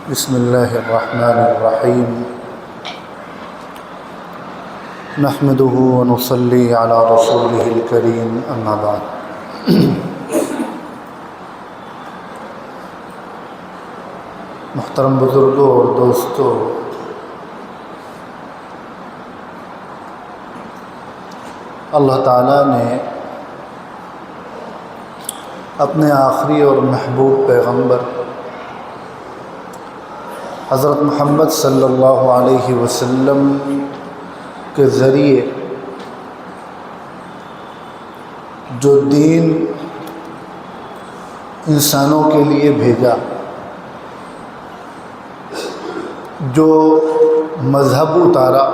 بسم اللہ الرحمن الرحیم نحمده ونصلی علی رسوله الکریم اما بعد۔ محترم بزرگوں اور دوستوں، اللہ تعالیٰ نے اپنے آخری اور محبوب پیغمبر حضرت محمد صلی اللہ علیہ وسلم کے ذریعے جو دین انسانوں کے لیے بھیجا، جو مذہب اتارا،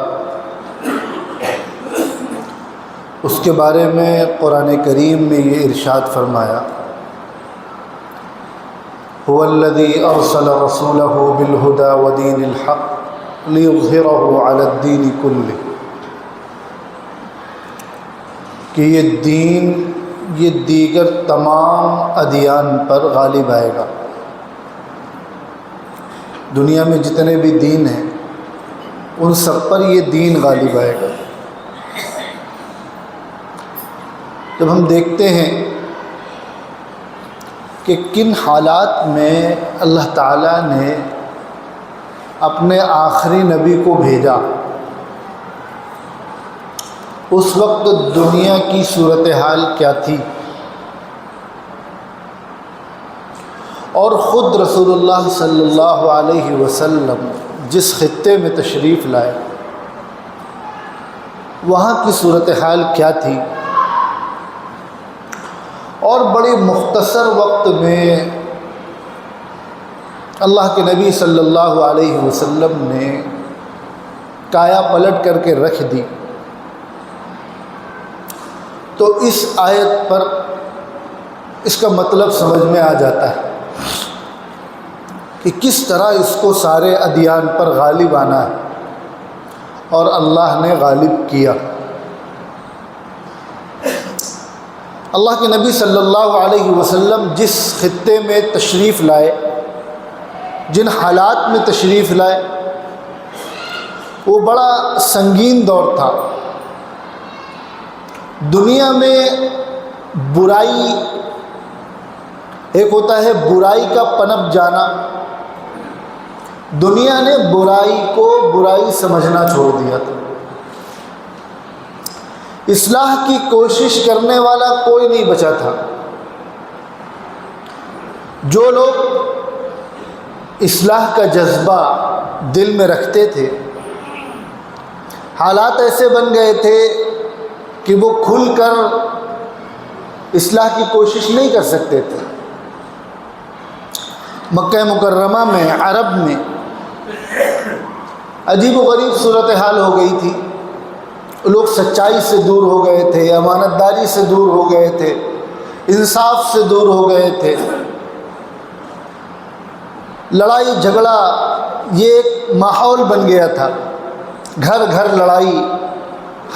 اس کے بارے میں قرآن کریم نے یہ ارشاد فرمایا، هو الذي أرسل رسوله بالهدى ودين الحق ليظهره على الدين كله، کہ یہ دین یہ دیگر تمام ادیان پر غالب آئے گا۔ دنیا میں جتنے بھی دین ہیں ان سب پر یہ دین غالب آئے گا۔ جب ہم دیکھتے ہیں کہ کن حالات میں اللہ تعالیٰ نے اپنے آخری نبی کو بھیجا، اس وقت دنیا کی صورتحال کیا تھی، اور خود رسول اللہ صلی اللہ علیہ وسلم جس خطے میں تشریف لائے وہاں کی صورتحال کیا تھی، اور بڑی مختصر وقت میں اللہ کے نبی صلی اللہ علیہ وسلم نے کایا پلٹ کر کے رکھ دی۔ تو اس آیت پر اس کا مطلب سمجھ میں آ جاتا ہے کہ کس طرح اس کو سارے ادیان پر غالب آنا ہے، اور اللہ نے غالب کیا۔ اللہ کے نبی صلی اللہ علیہ وسلم جس خطے میں تشریف لائے، جن حالات میں تشریف لائے، وہ بڑا سنگین دور تھا۔ دنیا میں برائی، ایک ہوتا ہے برائی کا پنپ جانا، دنیا نے برائی کو برائی سمجھنا چھوڑ دیا تھا۔ اصلاح کی کوشش کرنے والا کوئی نہیں بچا تھا۔ جو لوگ اصلاح کا جذبہ دل میں رکھتے تھے، حالات ایسے بن گئے تھے کہ وہ کھل کر اصلاح کی کوشش نہیں کر سکتے تھے۔ مکہ مکرمہ میں، عرب میں عجیب و غریب صورتحال ہو گئی تھی۔ لوگ سچائی سے دور ہو گئے تھے، امانت داری سے دور ہو گئے تھے، انصاف سے دور ہو گئے تھے۔ لڑائی جھگڑا یہ ایک ماحول بن گیا تھا، گھر گھر لڑائی،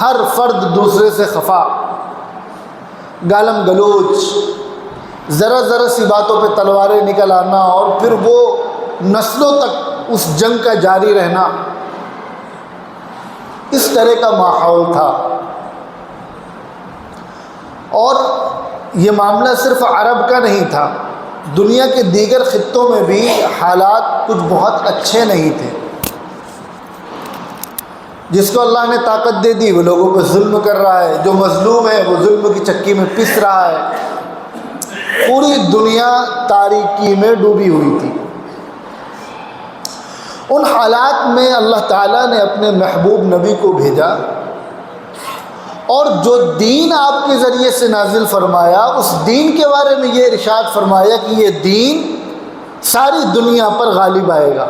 ہر فرد دوسرے سے خفا، گالم گلوچ، ذرا ذرا سی باتوں پہ تلواریں نکل آنا، اور پھر وہ نسلوں تک اس جنگ کا جاری رہنا، اس طرح کا ماحول تھا۔ اور یہ معاملہ صرف عرب کا نہیں تھا، دنیا کے دیگر خطوں میں بھی حالات کچھ بہت اچھے نہیں تھے۔ جس کو اللہ نے طاقت دے دی وہ لوگوں پہ ظلم کر رہا ہے، جو مظلوم ہے وہ ظلم کی چکی میں پس رہا ہے۔ پوری دنیا تاریکی میں ڈوبی ہوئی تھی۔ ان حالات میں اللہ تعالیٰ نے اپنے محبوب نبی کو بھیجا، اور جو دین آپ کے ذریعے سے نازل فرمایا، اس دین کے بارے میں یہ ارشاد فرمایا کہ یہ دین ساری دنیا پر غالب آئے گا۔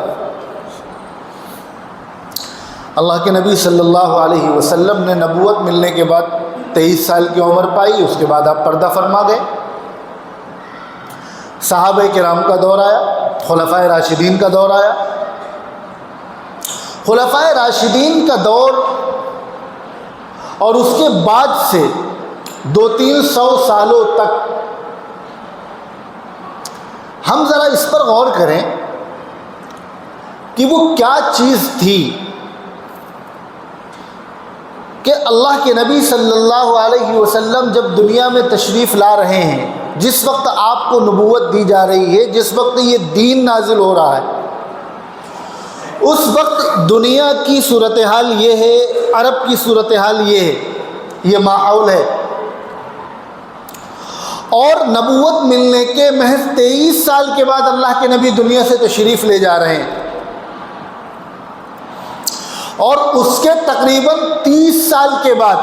اللہ کے نبی صلی اللہ علیہ وسلم نے نبوت ملنے کے بعد 23 سال کی عمر پائی، اس کے بعد آپ پردہ فرما گئے۔ صحابہ کرام کا دور آیا، خلفائے راشدین کا دور آیا۔ خلفائے راشدین کا دور اور اس کے بعد سے 200-300 سالوں تک ہم ذرا اس پر غور کریں کہ وہ کیا چیز تھی کہ اللہ کے نبی صلی اللہ علیہ وسلم جب دنیا میں تشریف لا رہے ہیں، جس وقت آپ کو نبوت دی جا رہی ہے، جس وقت یہ دین نازل ہو رہا ہے، اس وقت دنیا کی صورتحال یہ ہے، عرب کی صورتحال یہ ہے، یہ ماحول ہے، اور نبوت ملنے کے محض 23 سال کے بعد اللہ کے نبی دنیا سے تشریف لے جا رہے ہیں، اور اس کے تقریباً 30 سال کے بعد،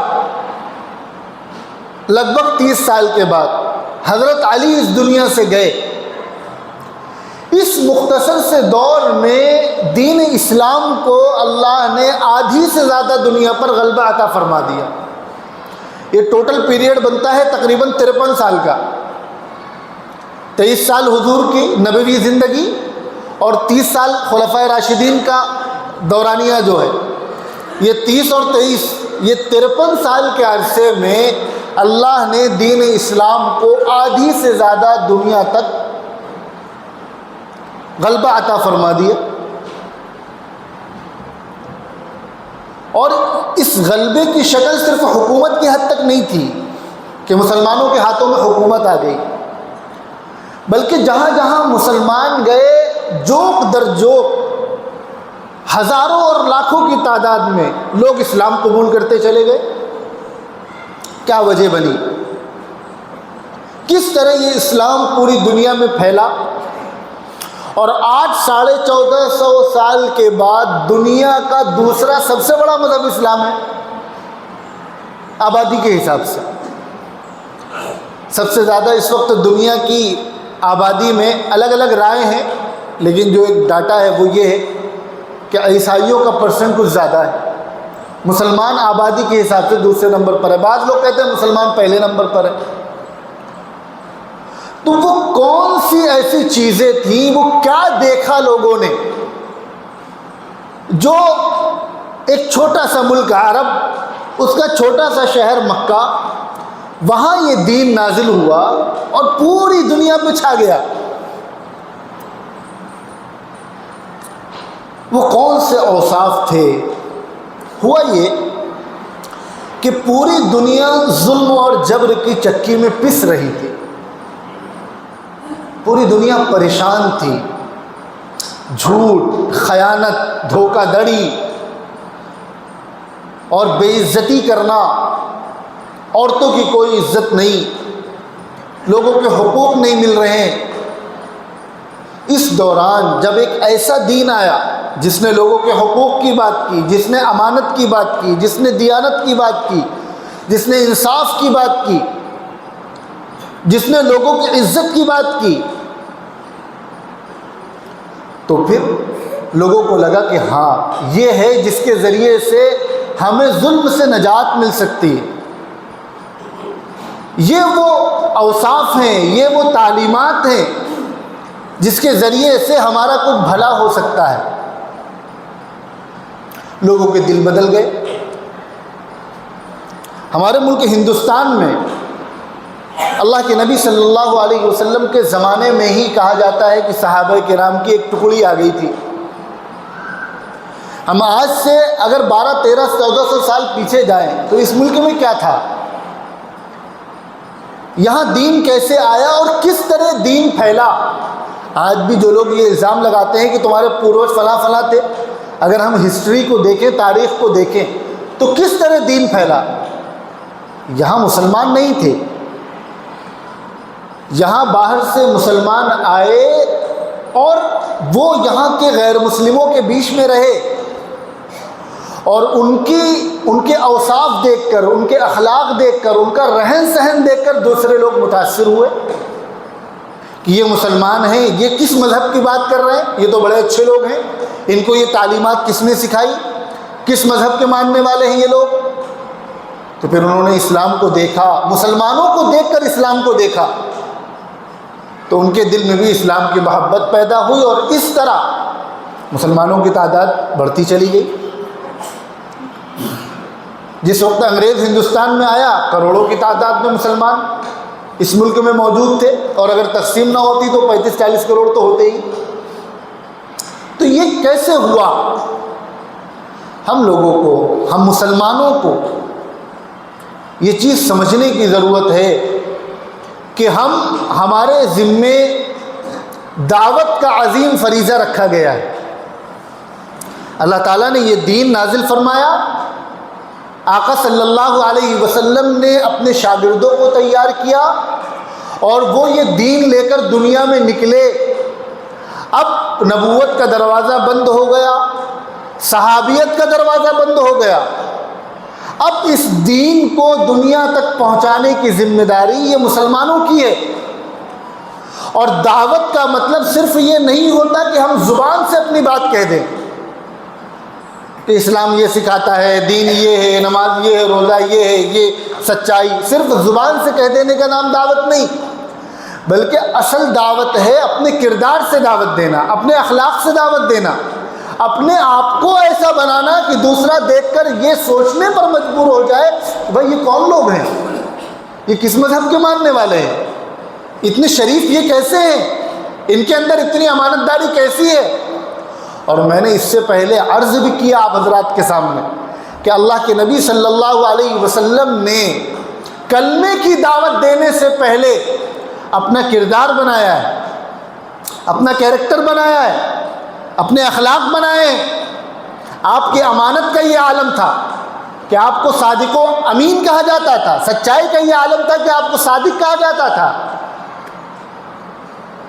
لگ بھگ 30 سال کے بعد حضرت علی اس دنیا سے گئے۔ اس مختصر سے دور میں دین اسلام کو اللہ نے آدھی سے زیادہ دنیا پر غلبہ عطا فرما دیا۔ یہ ٹوٹل پیریڈ بنتا ہے تقریباً 53 سال کا، 23 سال حضور کی نبوی زندگی اور 30 سال خلفائے راشدین کا دورانیہ جو ہے، یہ 30 اور 23، یہ 53 سال کے عرصے میں اللہ نے دین اسلام کو آدھی سے زیادہ دنیا تک غلبہ عطا فرما دیا، اور اس غلبے کی شکل صرف حکومت کی حد تک نہیں تھی کہ مسلمانوں کے ہاتھوں میں حکومت آ گئی، بلکہ جہاں جہاں مسلمان گئے، جوک در جوک ہزاروں اور لاکھوں کی تعداد میں لوگ اسلام قبول کرتے چلے گئے۔ کیا وجہ بنی؟ کس طرح یہ اسلام پوری دنیا میں پھیلا، اور آج 1450 سال کے بعد دنیا کا دوسرا سب سے بڑا مذہب اسلام ہے آبادی کے حساب سے۔ سب سے زیادہ اس وقت دنیا کی آبادی میں الگ الگ رائے ہیں، لیکن جو ایک ڈاٹا ہے وہ یہ ہے کہ عیسائیوں کا پرسنٹ کچھ زیادہ ہے، مسلمان آبادی کے حساب سے دوسرے نمبر پر ہے، بعض لوگ کہتے ہیں مسلمان پہلے نمبر پر ہے۔ تو وہ کون سی ایسی چیزیں تھیں، وہ کیا دیکھا لوگوں نے، جو ایک چھوٹا سا ملک عرب، اس کا چھوٹا سا شہر مکہ، وہاں یہ دین نازل ہوا اور پوری دنیا پہ چھا گیا؟ وہ کون سے اوصاف تھے؟ ہوا یہ کہ پوری دنیا ظلم اور جبر کی چکی میں پس رہی تھی، پوری دنیا پریشان تھی، جھوٹ، خیانت، دھوکہ دڑی اور بے عزتی کرنا، عورتوں کی کوئی عزت نہیں، لوگوں کے حقوق نہیں مل رہے ہیں۔ اس دوران جب ایک ایسا دین آیا جس نے لوگوں کے حقوق کی بات کی، جس نے امانت کی بات کی، جس نے دیانت کی بات کی، جس نے انصاف کی بات کی، جس نے لوگوں کی عزت کی بات کی، تو پھر لوگوں کو لگا کہ ہاں یہ ہے جس کے ذریعے سے ہمیں ظلم سے نجات مل سکتی ہے، یہ وہ اوصاف ہیں، یہ وہ تعلیمات ہیں جس کے ذریعے سے ہمارا کچھ بھلا ہو سکتا ہے۔ لوگوں کے دل بدل گئے۔ ہمارے ملک ہندوستان میں اللہ کے نبی صلی اللہ علیہ وسلم کے زمانے میں ہی کہا جاتا ہے کہ صحابہ کرام کی ایک ٹکڑی آ گئی تھی۔ ہم آج سے اگر 12، 13، 1400 سال پیچھے جائیں تو اس ملک میں کیا تھا، یہاں دین کیسے آیا اور کس طرح دین پھیلا؟ آج بھی جو لوگ یہ الزام لگاتے ہیں کہ تمہارے پوروج فلاں فلاں تھے، اگر ہم ہسٹری کو دیکھیں، تاریخ کو دیکھیں تو کس طرح دین پھیلا؟ یہاں مسلمان نہیں تھے، یہاں باہر سے مسلمان آئے اور وہ یہاں کے غیر مسلموں کے بیچ میں رہے، اور ان کے اوصاف دیکھ کر، ان کے اخلاق دیکھ کر، ان کا رہن سہن دیکھ کر دوسرے لوگ متاثر ہوئے کہ یہ مسلمان ہیں، یہ کس مذہب کی بات کر رہے ہیں، یہ تو بڑے اچھے لوگ ہیں، ان کو یہ تعلیمات کس نے سکھائی، کس مذہب کے ماننے والے ہیں یہ لوگ؟ تو پھر انہوں نے اسلام کو دیکھا، مسلمانوں کو دیکھ کر اسلام کو دیکھا، تو ان کے دل میں بھی اسلام کی محبت پیدا ہوئی، اور اس طرح مسلمانوں کی تعداد بڑھتی چلی گئی۔ جس وقت انگریز ہندوستان میں آیا، کروڑوں کی تعداد میں مسلمان اس ملک میں موجود تھے، اور اگر تقسیم نہ ہوتی تو 35-40 کروڑ تو ہوتے ہی۔ تو یہ یہ کیسے ہوا؟ ہم لوگوں کو، ہم مسلمانوں کو یہ چیز سمجھنے کی ضرورت ہے کہ ہمارے ذمے دعوت کا عظیم فریضہ رکھا گیا ہے۔ اللہ تعالیٰ نے یہ دین نازل فرمایا، آقا صلی اللہ علیہ وسلم نے اپنے شاگردوں کو تیار کیا اور وہ یہ دین لے کر دنیا میں نکلے۔ اب نبوت کا دروازہ بند ہو گیا، صحابیت کا دروازہ بند ہو گیا، اب اس دین کو دنیا تک پہنچانے کی ذمہ داری یہ مسلمانوں کی ہے۔ اور دعوت کا مطلب صرف یہ نہیں ہوتا کہ ہم زبان سے اپنی بات کہہ دیں کہ اسلام یہ سکھاتا ہے، دین یہ ہے، نماز یہ ہے، روزہ یہ ہے، یہ سچائی، صرف زبان سے کہہ دینے کا نام دعوت نہیں، بلکہ اصل دعوت ہے اپنے کردار سے دعوت دینا، اپنے اخلاق سے دعوت دینا، اپنے آپ کو ایسا بنانا کہ دوسرا دیکھ کر یہ سوچنے پر مجبور ہو جائے بھائی یہ کون لوگ ہیں، یہ کس مذہب کے ماننے والے ہیں، اتنے شریف یہ کیسے ہیں، ان کے اندر اتنی امانت داری کیسی ہے۔ اور میں نے اس سے پہلے عرض بھی کیا آپ حضرات کے سامنے کہ اللہ کے نبی صلی اللہ علیہ وسلم نے کلمے کی دعوت دینے سے پہلے اپنا کردار بنایا ہے، اپنا کیریکٹر بنایا ہے، اپنے اخلاق بنائے۔ آپ کی امانت کا یہ عالم تھا کہ آپ کو صادق و امین کہا جاتا تھا، سچائی کا یہ عالم تھا کہ آپ کو صادق کہا جاتا تھا۔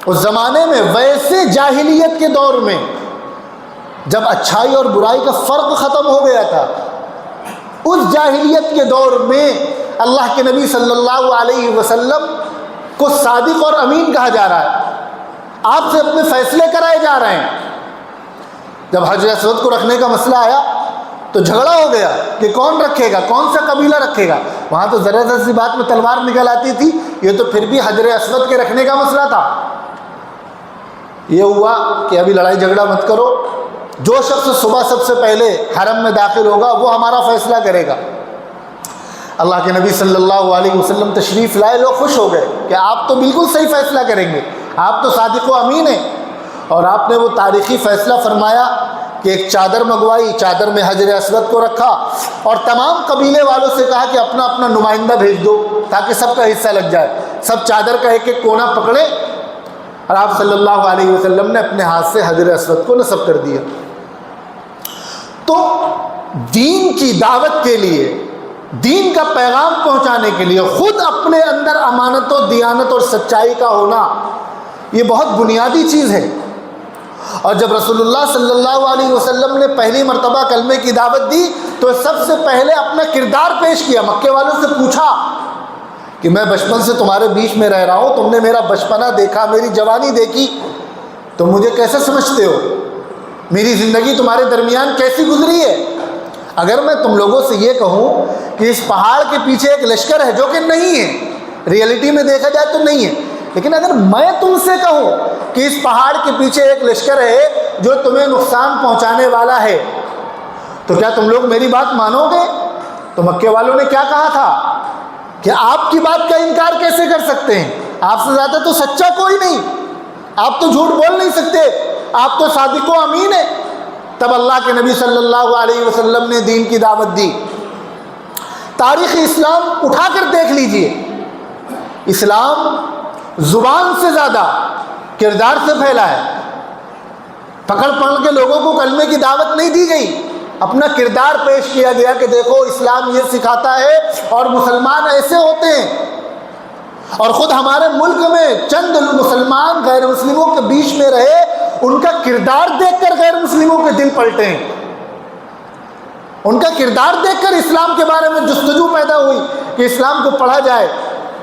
اس زمانے میں ویسے جاہلیت کے دور میں جب اچھائی اور برائی کا فرق ختم ہو گیا تھا، اس جاہلیت کے دور میں اللہ کے نبی صلی اللہ علیہ وسلم کو صادق اور امین کہا جا رہا ہے، آپ سے اپنے فیصلے کرائے جا رہے ہیں۔ جب حجر اسود کو رکھنے کا مسئلہ آیا تو جھگڑا ہو گیا کہ کون رکھے گا، کون سا قبیلہ رکھے گا، وہاں تو ذرا سی بات میں تلوار نکل آتی تھی، یہ تو پھر بھی حجر اسود کے رکھنے کا مسئلہ تھا۔ یہ ہوا کہ ابھی لڑائی جھگڑا مت کرو، جو شخص صبح سب سے پہلے حرم میں داخل ہوگا وہ ہمارا فیصلہ کرے گا۔ اللہ کے نبی صلی اللہ علیہ وسلم تشریف لائے، لوگ خوش ہو گئے کہ آپ تو بالکل صحیح فیصلہ کریں گے، آپ تو صادق و امین ہیں۔ اور آپ نے وہ تاریخی فیصلہ فرمایا کہ ایک چادر منگوائی، چادر میں حجر اسود کو رکھا اور تمام قبیلے والوں سے کہا کہ اپنا اپنا نمائندہ بھیج دو تاکہ سب کا حصہ لگ جائے، سب چادر کا ایک ایک کونا پکڑے، اور آپ صلی اللہ علیہ وسلم نے اپنے ہاتھ سے حجر اسود کو نصب کر دیا۔ تو دین کی دعوت کے لیے، دین کا پیغام پہنچانے کے لیے خود اپنے اندر امانت و دیانت اور سچائی کا ہونا یہ بہت بنیادی چیز ہے۔ اور جب رسول اللہ صلی اللہ علیہ وسلم نے پہلی مرتبہ کلمے کی دعوت دی تو سب سے پہلے اپنا کردار پیش کیا، مکے والوں سے پوچھا کہ میں بچپن سے تمہارے بیچ میں رہ رہا ہوں، تم نے میرا بچپنا دیکھا، میری جوانی دیکھی، تم مجھے کیسے سمجھتے ہو، میری زندگی تمہارے درمیان کیسی گزری ہے؟ اگر میں تم لوگوں سے یہ کہوں کہ اس پہاڑ کے پیچھے ایک لشکر ہے، جو کہ نہیں ہے، ریئلٹی میں دیکھا جائے تو نہیں ہے، لیکن اگر میں تم سے کہوں کہ اس پہاڑ کے پیچھے ایک لشکر ہے جو تمہیں نقصان پہنچانے والا ہے، تو کیا تم لوگ میری بات مانو گے؟ تو مکے والوں نے کیا کہا تھا کہ آپ کی بات کا انکار کیسے کر سکتے ہیں، آپ سے زیادہ تو سچا کوئی نہیں، آپ تو جھوٹ بول نہیں سکتے، آپ تو صادق و امین ہیں۔ تب اللہ کے نبی صلی اللہ علیہ وسلم نے دین کی دعوت دی۔ تاریخ اسلام اٹھا کر دیکھ لیجئے، اسلام زبان سے زیادہ کردار سے پھیلا ہے۔ پکڑ کے لوگوں کو کلمے کی دعوت نہیں دی گئی، اپنا کردار پیش کیا گیا کہ دیکھو اسلام یہ سکھاتا ہے اور مسلمان ایسے ہوتے ہیں۔ اور خود ہمارے ملک میں چند مسلمان غیر مسلموں کے بیچ میں رہے، ان کا کردار دیکھ کر غیر مسلموں کے دل پلٹے ہیں، ان کا کردار دیکھ کر اسلام کے بارے میں جستجو پیدا ہوئی کہ اسلام کو پڑھا جائے۔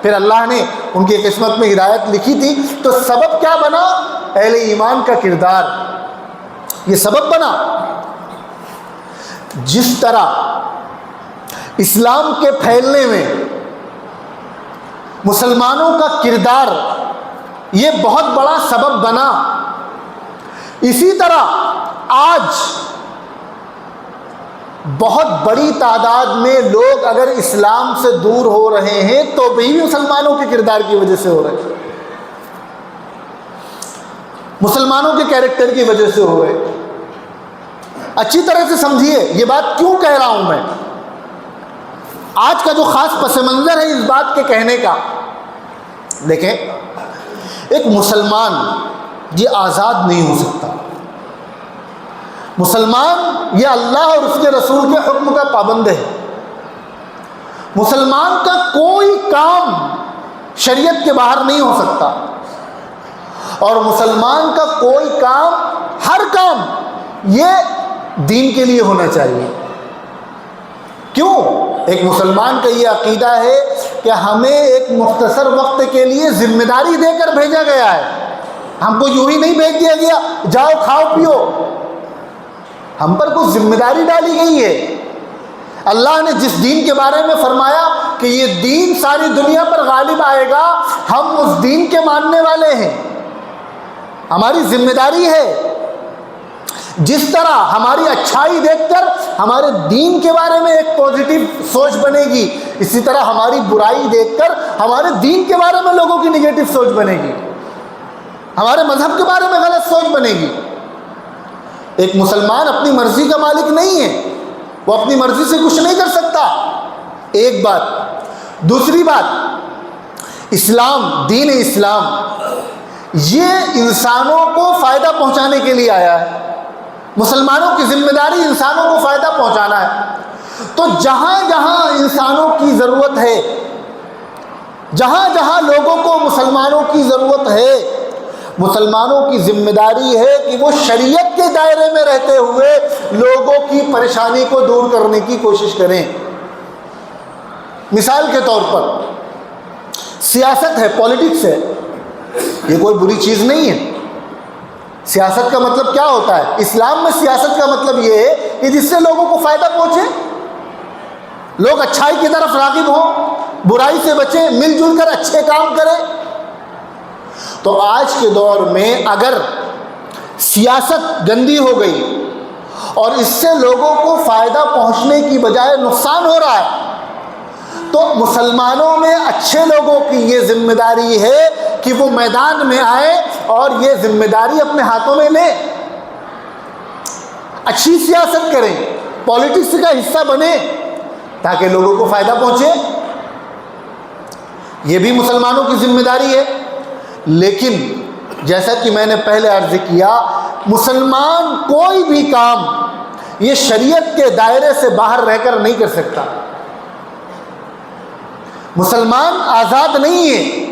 پھر اللہ نے ان کی قسمت میں ہدایت لکھی تھی، تو سبب کیا بنا؟ اہل ایمان کا کردار، یہ سبب بنا۔ جس طرح اسلام کے پھیلنے میں مسلمانوں کا کردار یہ بہت بڑا سبب بنا، اسی طرح آج بہت بڑی تعداد میں لوگ اگر اسلام سے دور ہو رہے ہیں تو بھی مسلمانوں کے کردار کی وجہ سے ہو رہے ہیں، مسلمانوں کے کیریکٹر کی وجہ سے ہو رہے ہیں۔ اچھی طرح سے سمجھیے یہ بات کیوں کہہ رہا ہوں میں. آج کا جو خاص پس منظر ہے اس بات کے کہنے کا، دیکھیں ایک مسلمان یہ آزاد نہیں ہو سکتا. مسلمان یہ اللہ اور اس کے رسول کے حکم کا پابند ہے. مسلمان کا کوئی کام شریعت کے باہر نہیں ہو سکتا، اور مسلمان کا کوئی کام، ہر کام یہ دین کے لیے ہونا چاہیے. کیوں؟ ایک مسلمان کا یہ عقیدہ ہے کہ ہمیں ایک مختصر وقت کے لیے ذمہ داری دے کر بھیجا گیا ہے. ہم کو یوں ہی نہیں بھیج دیا گیا جاؤ کھاؤ پیو. ہم پر کچھ ذمہ داری ڈالی گئی ہے. اللہ نے جس دین کے بارے میں فرمایا کہ یہ دین ساری دنیا پر غالب آئے گا، ہم اس دین کے ماننے والے ہیں. ہماری ذمہ داری ہے. جس طرح ہماری اچھائی دیکھ کر ہمارے دین کے بارے میں ایک پازیٹیو سوچ بنے گی، اسی طرح ہماری برائی دیکھ کر ہمارے دین کے بارے میں لوگوں کی نگیٹو سوچ بنے گی، ہمارے مذہب کے بارے میں غلط سوچ بنے گی. ایک مسلمان اپنی مرضی کا مالک نہیں ہے، وہ اپنی مرضی سے کچھ نہیں کر سکتا. ایک بات. دوسری بات، اسلام، دین اسلام یہ انسانوں کو فائدہ پہنچانے کے لیے آیا ہے. مسلمانوں کی ذمہ داری انسانوں کو فائدہ پہنچانا ہے. تو جہاں جہاں انسانوں کی ضرورت ہے، جہاں جہاں لوگوں کو مسلمانوں کی ضرورت ہے، مسلمانوں کی ذمہ داری ہے کہ وہ شریعت کے دائرے میں رہتے ہوئے لوگوں کی پریشانی کو دور کرنے کی کوشش کریں. مثال کے طور پر سیاست ہے، پالیٹکس ہے، یہ کوئی بری چیز نہیں ہے. سیاست کا مطلب کیا ہوتا ہے؟ اسلام میں سیاست کا مطلب یہ ہے کہ جس سے لوگوں کو فائدہ پہنچے، لوگ اچھائی کی طرف راغب ہوں، برائی سے بچیں، مل جل کر اچھے کام کریں. تو آج کے دور میں اگر سیاست گندی ہو گئی اور اس سے لوگوں کو فائدہ پہنچنے کی بجائے نقصان ہو رہا ہے، تو مسلمانوں میں اچھے لوگوں کی یہ ذمہ داری ہے کہ وہ میدان میں آئیں اور یہ ذمہ داری اپنے ہاتھوں میں لیں، اچھی سیاست کریں، پالیٹکس کا حصہ بنیں تاکہ لوگوں کو فائدہ پہنچے. یہ بھی مسلمانوں کی ذمہ داری ہے. لیکن جیسا کہ میں نے پہلے عرض کیا، مسلمان کوئی بھی کام یہ شریعت کے دائرے سے باہر رہ کر نہیں کر سکتا. مسلمان آزاد نہیں ہے.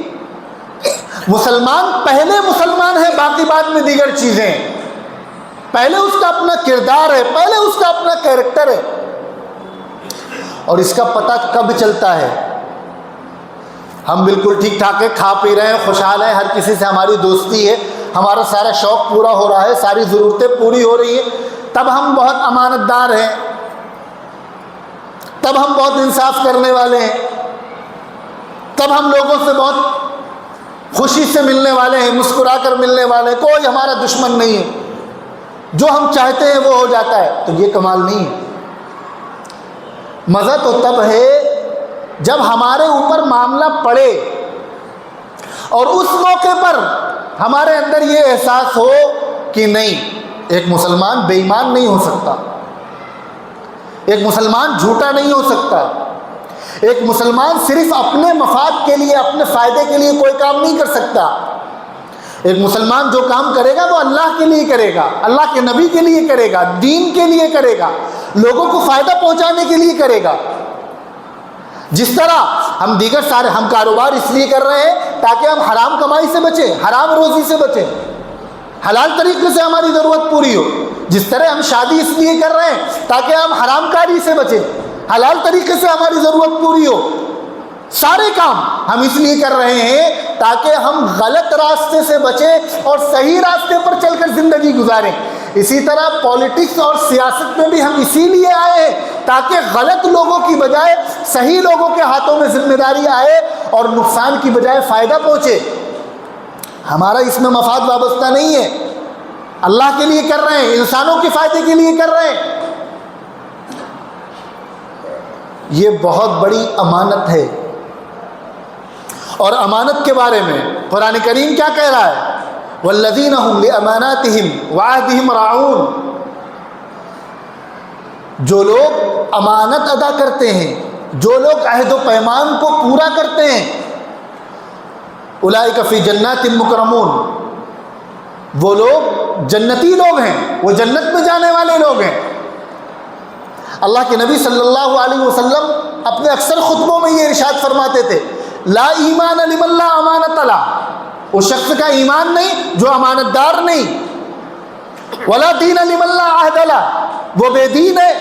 مسلمان پہلے مسلمان ہے، باقی بعد میں دیگر چیزیں. پہلے اس کا اپنا کردار ہے، پہلے اس کا اپنا کیریکٹر ہے. اور اس کا پتہ کب چلتا ہے؟ ہم بالکل ٹھیک ٹھاک ہے، کھا پی رہے ہیں، خوشحال ہیں، ہر کسی سے ہماری دوستی ہے، ہمارا سارا شوق پورا ہو رہا ہے، ساری ضرورتیں پوری ہو رہی ہیں، تب ہم بہت امانت دار ہیں، تب ہم بہت انصاف کرنے والے ہیں، تب ہم لوگوں سے بہت خوشی سے ملنے والے ہیں، مسکرا کر ملنے والے ہیں، کوئی ہمارا دشمن نہیں ہے، جو ہم چاہتے ہیں وہ ہو جاتا ہے. تو یہ کمال نہیں ہے. مزہ تو تب ہے جب ہمارے اوپر معاملہ پڑے اور اس موقع پر ہمارے اندر یہ احساس ہو کہ نہیں، ایک مسلمان بے ایمان نہیں ہو سکتا، ایک مسلمان جھوٹا نہیں ہو سکتا، ایک مسلمان صرف اپنے مفاد کے لیے، اپنے فائدے کے لیے کوئی کام نہیں کر سکتا. ایک مسلمان جو کام کرے گا وہ اللہ کے لیے کرے گا، اللہ کے نبی کے لیے کرے گا، دین کے لیے کرے گا، لوگوں کو فائدہ پہنچانے کے لیے کرے گا. جس طرح ہم دیگر سارے ہم کاروبار اس لیے کر رہے ہیں تاکہ ہم حرام کمائی سے بچیں، حرام روزی سے بچیں، حلال طریقے سے ہماری ضرورت پوری ہو. جس طرح ہم شادی اس لیے کر رہے ہیں تاکہ ہم حرام کاری سے بچیں، حلال طریقے سے ہماری ضرورت پوری ہو. سارے کام ہم اس لیے کر رہے ہیں تاکہ ہم غلط راستے سے بچیں اور صحیح راستے پر چل کر زندگی گزاریں. اسی طرح پالیٹکس اور سیاست میں بھی ہم اسی لیے آئے ہیں تاکہ غلط لوگوں کی بجائے صحیح لوگوں کے ہاتھوں میں ذمہ داری آئے اور نقصان کی بجائے فائدہ پہنچے. ہمارا اس میں مفاد وابستہ نہیں ہے، اللہ کے لیے کر رہے ہیں، انسانوں کے فائدے کے لیے کر رہے ہیں. یہ بہت بڑی امانت ہے. اور امانت کے بارے میں قرآن کریم کیا کہہ رہا ہے؟ والذین هم لاماناتهم وعهدهم راعون. جو لوگ امانت ادا کرتے ہیں، جو لوگ عہد و پیمان کو پورا کرتے ہیں، اولئک فی جنات مکرمون، وہ لوگ جنتی لوگ ہیں، وہ جنت میں جانے والے لوگ ہیں۔ اللہ کے نبی صلی اللہ علیہ وسلم اپنے اکثر خطبوں میں یہ ارشاد فرماتے تھے، لا ایمان لمن لا امانت له، اس شخص کا ایمان نہیں جو امانت دار نہیں، ولا دین لمن لا عہد له، وہ بے دین ہے،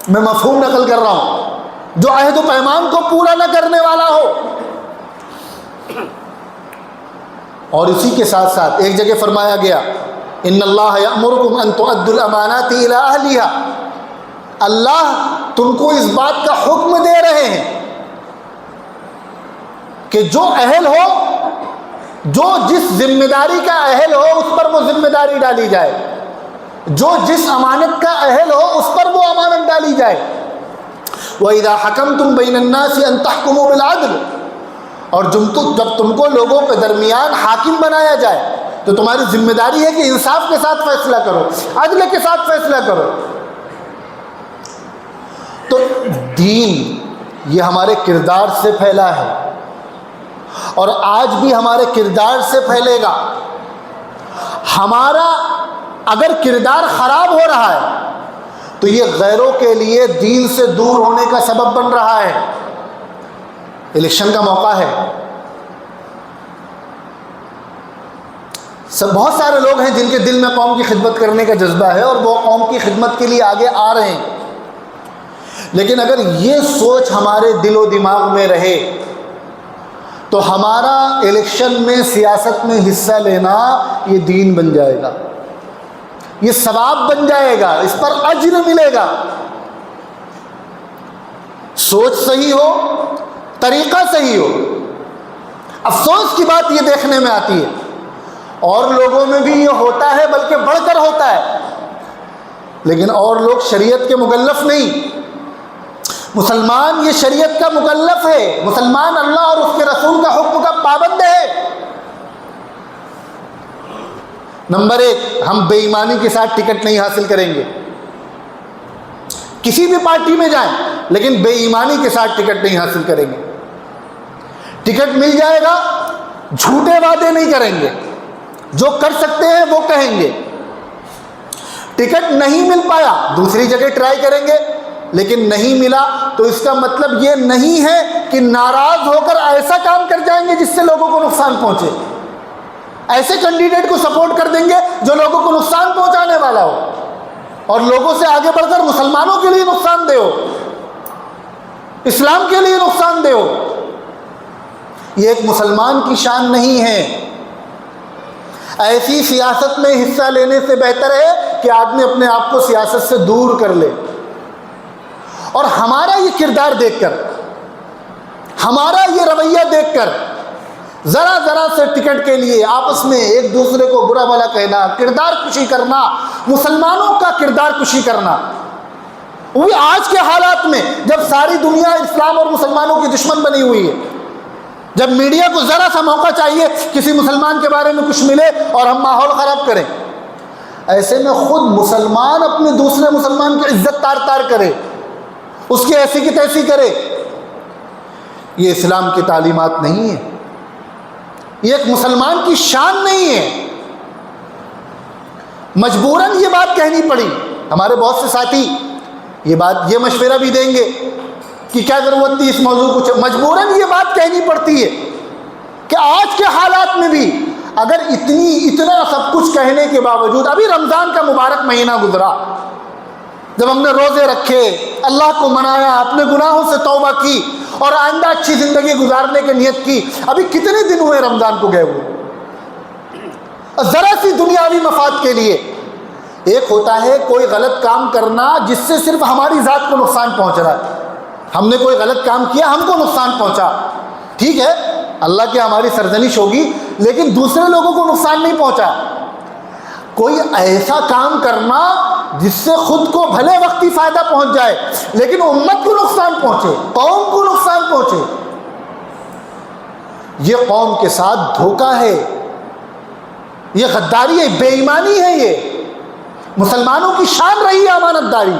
میں مفہوم نقل کر رہا ہوں، جو عہد و پیمان کو پورا نہ کرنے والا ہو۔ اور اسی کے ساتھ ساتھ ایک جگہ فرمایا گیا، ان اللہ یأمرکم ان تؤدوا الامانات الی اہلھا، اللہ تم کو اس بات کا حکم دے رہے ہیں کہ جو اہل ہو، جو جس ذمہ داری کا اہل ہو اس پر وہ ذمہ داری ڈالی جائے، جو جس امانت کا اہل ہو اس پر وہ امانت ڈالی جائے۔ وَإِذَا حَكَمْتُمْ بَيْنَ النَّاسِ أَن تَحْكُمُوا بِالْعَدْلِ، اور جب تم کو لوگوں کے درمیان حاکم بنایا جائے تو تمہاری ذمہ داری ہے کہ انصاف کے ساتھ فیصلہ کرو، عدل کے ساتھ فیصلہ کرو۔ تو دین یہ ہمارے کردار سے پھیلا ہے، اور آج بھی ہمارے کردار سے پھیلے گا۔ ہمارا اگر کردار خراب ہو رہا ہے تو یہ غیروں کے لیے دین سے دور ہونے کا سبب بن رہا ہے۔ الیکشن کا موقع ہے، بہت سارے لوگ ہیں جن کے دل میں قوم کی خدمت کرنے کا جذبہ ہے اور وہ قوم کی خدمت کے لیے آگے آ رہے ہیں، لیکن اگر یہ سوچ ہمارے دل و دماغ میں رہے تو ہمارا الیکشن میں، سیاست میں حصہ لینا یہ دین بن جائے گا، یہ ثواب بن جائے گا، اس پر اجر ملے گا۔ سوچ صحیح ہو، طریقہ صحیح ہو۔ افسوس کی بات یہ دیکھنے میں آتی ہے، اور لوگوں میں بھی یہ ہوتا ہے بلکہ بڑھ کر ہوتا ہے، لیکن اور لوگ شریعت کے مکلف نہیں۔ مسلمان یہ شریعت کا مکلف ہے، مسلمان اللہ اور اس کے رسول کا حکم کا پابند ہے۔ نمبر ایک، ہم بے ایمانی کے ساتھ ٹکٹ نہیں حاصل کریں گے، کسی بھی پارٹی میں جائیں لیکن بے ایمانی کے ساتھ ٹکٹ نہیں حاصل کریں گے۔ ٹکٹ مل جائے گا، جھوٹے وعدے نہیں کریں گے، جو کر سکتے ہیں وہ کہیں گے۔ ٹکٹ نہیں مل پایا، دوسری جگہ ٹرائی کریں گے، لیکن نہیں ملا تو اس کا مطلب یہ نہیں ہے کہ ناراض ہو کر ایسا کام کر جائیں گے جس سے لوگوں کو نقصان پہنچے، ایسے کینڈیڈیٹ کو سپورٹ کر دیں گے جو لوگوں کو نقصان پہنچانے والا ہو اور لوگوں سے آگے بڑھ کر مسلمانوں کے لیے نقصان دہ ہو، اسلام کے لیے نقصان دہ ہو۔ یہ ایک مسلمان کی شان نہیں ہے۔ ایسی سیاست میں حصہ لینے سے بہتر ہے کہ آدمی اپنے آپ کو سیاست سے دور کر لے، اور ہمارا یہ کردار دیکھ کر، ہمارا یہ رویہ دیکھ کر، ذرا ذرا سے ٹکٹ کے لیے آپس میں ایک دوسرے کو برا بھلا کہنا، کردار کشی کرنا، مسلمانوں کا کردار کشی کرنا، وہ آج کے حالات میں جب ساری دنیا اسلام اور مسلمانوں کی دشمن بنی ہوئی ہے، جب میڈیا کو ذرا سا موقع چاہیے کسی مسلمان کے بارے میں کچھ ملے اور ہم ماحول خراب کریں، ایسے میں خود مسلمان اپنے دوسرے مسلمان کی عزت تار تار کرے، اس کی ایسی کی تیسی کرے، یہ اسلام کی تعلیمات نہیں ہے، یہ ایک مسلمان کی شان نہیں ہے۔ مجبوراً یہ بات کہنی پڑی، ہمارے بہت سے ساتھی یہ مشورہ بھی دیں گے کہ کیا ضرورت تھی اس موضوع کو، مجبوراً یہ بات کہنی پڑتی ہے کہ آج کے حالات میں بھی اگر اتنا سب کچھ کہنے کے باوجود، ابھی رمضان کا مبارک مہینہ گزرا، جب ہم نے روزے رکھے، اللہ کو منایا، اپنے گناہوں سے توبہ کی اور آئندہ اچھی زندگی گزارنے کی نیت کی، ابھی کتنے دن ہوئے رمضان کو گئے ہوئے، ذرا سی دنیاوی مفاد کے لیے۔ ایک ہوتا ہے کوئی غلط کام کرنا جس سے صرف ہماری ذات کو نقصان پہنچ رہا ہے، ہم نے کوئی غلط کام کیا، ہم کو نقصان پہنچا، ٹھیک ہے، اللہ کی ہماری سرزنش ہوگی، لیکن دوسرے لوگوں کو نقصان نہیں پہنچا۔ کوئی ایسا کام کرنا جس سے خود کو بھلے وقتی فائدہ پہنچ جائے لیکن امت کو نقصان پہنچے، قوم کو نقصان پہنچے، یہ قوم کے ساتھ دھوکہ ہے، یہ غداری ہے، بے ایمانی ہے، یہ مسلمانوں کی شان رہی ہے امانت داری،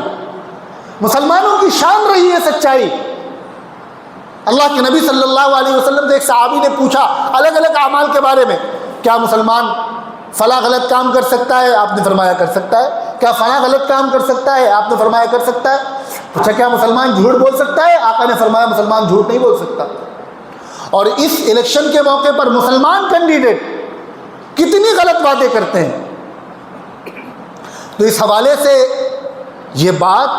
مسلمانوں کی شان رہی ہے سچائی۔ اللہ کے نبی صلی اللہ علیہ وسلم سے ایک صحابی نے پوچھا الگ الگ اعمال کے بارے میں، کیا مسلمان فلاں غلط کام کر سکتا ہے؟ آپ نے فرمایا کر سکتا ہے۔ کیا فلاں غلط کام کر سکتا ہے؟ آپ نے فرمایا کر سکتا ہے۔ پوچھا کیا مسلمان جھوٹ بول سکتا ہے؟ آقا نے فرمایا مسلمان جھوٹ نہیں بول سکتا۔ اور اس الیکشن کے موقع پر مسلمان کینڈیڈیٹ کتنی غلط باتیں کرتے ہیں۔ تو اس حوالے سے یہ بات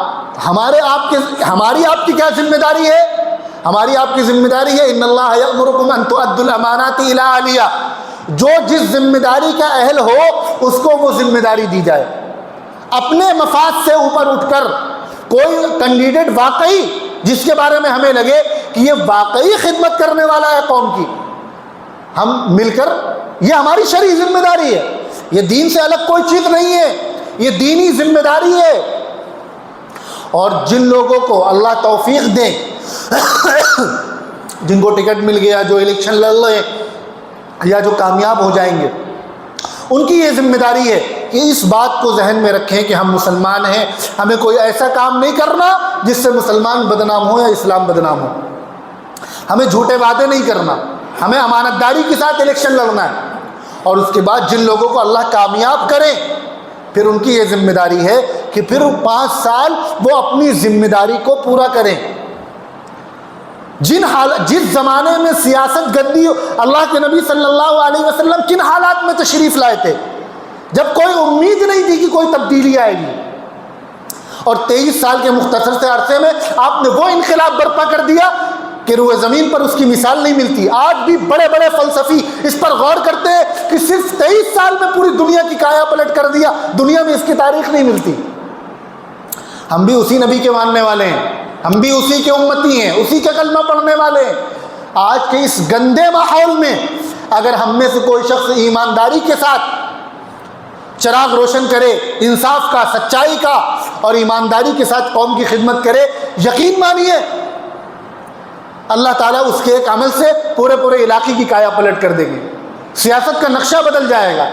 ہماری آپ کی کیا ذمہ داری ہے؟ ہماری آپ کی ذمہ داری ہے ان اللہ یأمرکم ان تؤدوا الامانات الی اہلہا، جو جس ذمہ داری کا اہل ہو اس کو وہ ذمہ داری دی جائے۔ اپنے مفاد سے اوپر اٹھ کر کوئی کینڈیڈیٹ واقعی جس کے بارے میں ہمیں لگے کہ یہ واقعی خدمت کرنے والا ہے قوم کی، ہم مل کر، یہ ہماری شرعی ذمہ داری ہے، یہ دین سے الگ کوئی چیز نہیں ہے، یہ دینی ذمہ داری ہے۔ اور جن لوگوں کو اللہ توفیق دے، جن کو ٹکٹ مل گیا، جو الیکشن لڑ رہے یا جو کامیاب ہو جائیں گے، ان کی یہ ذمہ داری ہے کہ اس بات کو ذہن میں رکھیں کہ ہم مسلمان ہیں، ہمیں کوئی ایسا کام نہیں کرنا جس سے مسلمان بدنام ہو یا اسلام بدنام ہو، ہمیں جھوٹے وعدے نہیں کرنا، ہمیں امانت داری کے ساتھ الیکشن لڑنا ہے۔ اور اس کے بعد جن لوگوں کو اللہ کامیاب کرے، پھر ان کی یہ ذمہ داری ہے کہ پھر 5 سال وہ اپنی ذمہ داری کو پورا کریں۔ جس زمانے میں سیاست گندی، اللہ کے نبی صلی اللہ علیہ وسلم کن حالات میں تشریف لائے تھے؟ جب کوئی امید نہیں تھی کہ کوئی تبدیلی آئے گی، اور 23 سال کے مختصر سے عرصے میں آپ نے وہ انقلاب برپا کر دیا کہ روئے زمین پر اس کی مثال نہیں ملتی۔ آج بھی بڑے بڑے فلسفی اس پر غور کرتے ہیں کہ صرف 23 سال میں پوری دنیا کی کایا پلٹ کر دیا، دنیا میں اس کی تاریخ نہیں ملتی۔ ہم بھی اسی نبی کے ماننے والے ہیں، ہم بھی اسی کے امتی ہیں، اسی کے کلمہ پڑھنے والے ہیں۔ آج کے اس گندے ماحول میں اگر ہم میں سے کوئی شخص ایمانداری کے ساتھ چراغ روشن کرے، انصاف کا، سچائی کا، اور ایمانداری کے ساتھ قوم کی خدمت کرے، یقین مانیے اللہ تعالیٰ اس کے ایک عمل سے پورے علاقے کی کایا پلٹ کر دے گی، سیاست کا نقشہ بدل جائے گا۔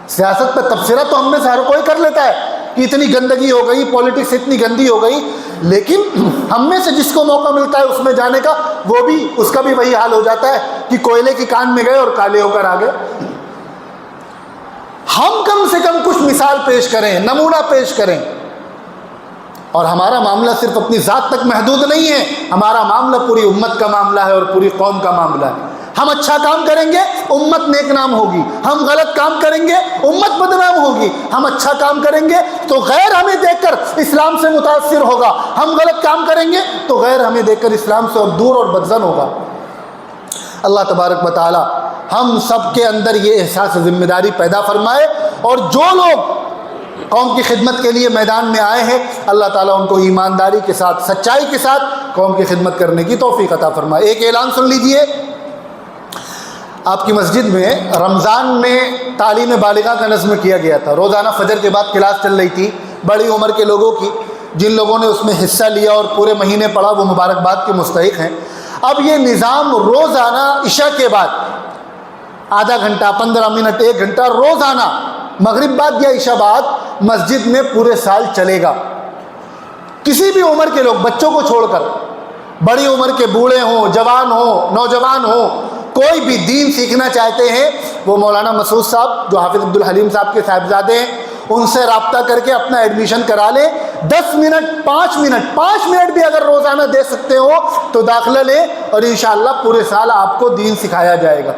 سیاست پہ تبصرہ تو ہم میں سے ہر کوئی کر لیتا ہے کہ اتنی گندگی ہو گئی، پولیٹکس اتنی گندی ہو گئی، لیکن ہم میں سے جس کو موقع ملتا ہے اس میں جانے کا، وہ بھی اس کا بھی وہی حال ہو جاتا ہے کہ کوئلے کی کان میں گئے اور کالے ہو کر آ گئے۔ ہم کم سے کم کچھ مثال پیش کریں، نمونہ پیش کریں۔ اور ہمارا معاملہ صرف اپنی ذات تک محدود نہیں ہے، ہمارا معاملہ پوری امت کا معاملہ ہے اور پوری قوم کا معاملہ ہے۔ ہم اچھا کام کریں گے امت نیک نام ہوگی، ہم غلط کام کریں گے امت بدنام ہوگی۔ ہم اچھا کام کریں گے تو غیر ہمیں دیکھ کر اسلام سے متاثر ہوگا، ہم غلط کام کریں گے تو غیر ہمیں دیکھ کر اسلام سے اور دور اور بدزن ہوگا۔ اللہ تبارک و تعالی ہم سب کے اندر یہ احساس ذمہ داری پیدا فرمائے، اور جو لوگ قوم کی خدمت کے لیے میدان میں آئے ہیں، اللہ تعالیٰ ان کو ایمانداری کے ساتھ، سچائی کے ساتھ قوم کی خدمت کرنے کی توفیق عطا فرمائے۔ ایک اعلان سن لیجئے، آپ کی مسجد میں رمضان میں تعلیم بالغہ کا نظم کیا گیا تھا۔ روزانہ فجر کے بعد کلاس چل رہی تھی بڑی عمر کے لوگوں کی، جن لوگوں نے اس میں حصہ لیا اور پورے مہینے پڑھا وہ مبارکباد کے مستحق ہیں۔ اب یہ نظام روزانہ عشاء کے بعد آدھا گھنٹہ، 15 منٹ، 1 گھنٹہ روزانہ مغرب بعد یا عشاء بعد مسجد میں پورے سال چلے گا۔ کسی بھی عمر کے لوگ، بچوں کو چھوڑ کر، بڑی عمر کے بوڑھے ہوں، جوان ہوں، نوجوان ہوں، کوئی بھی دین سیکھنا چاہتے ہیں، وہ مولانا مسعود صاحب جو حافظ عبدالحلیم صاحب کے صاحبزادے ہیں، ان سے رابطہ کر کے اپنا ایڈمیشن کرا لیں۔ 10 منٹ، 5 منٹ بھی اگر روزانہ دے سکتے ہو تو داخلہ لیں، اور انشاءاللہ پورے سال آپ کو دین سکھایا جائے گا۔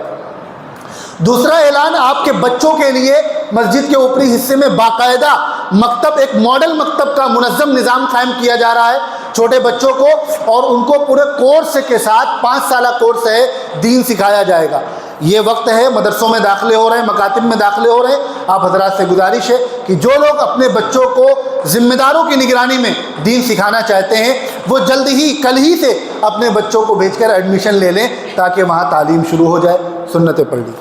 دوسرا اعلان، آپ کے بچوں کے لیے مسجد کے اوپری حصے میں باقاعدہ مکتب، ایک ماڈل مکتب کا منظم نظام قائم کیا جا رہا ہے چھوٹے بچوں کو، اور ان کو پورے کورس کے ساتھ 5 سالہ کورس ہے، دین سکھایا جائے گا۔ یہ وقت ہے، مدرسوں میں داخلے ہو رہے ہیں، مکاتب میں داخلے ہو رہے ہیں۔ آپ حضرات سے گزارش ہے کہ جو لوگ اپنے بچوں کو ذمہ داروں کی نگرانی میں دین سکھانا چاہتے ہیں، وہ جلد ہی، کل ہی سے اپنے بچوں کو بھیج کر ایڈمیشن لے لیں تاکہ وہاں تعلیم شروع ہو جائے۔ سنتیں پڑھ لی۔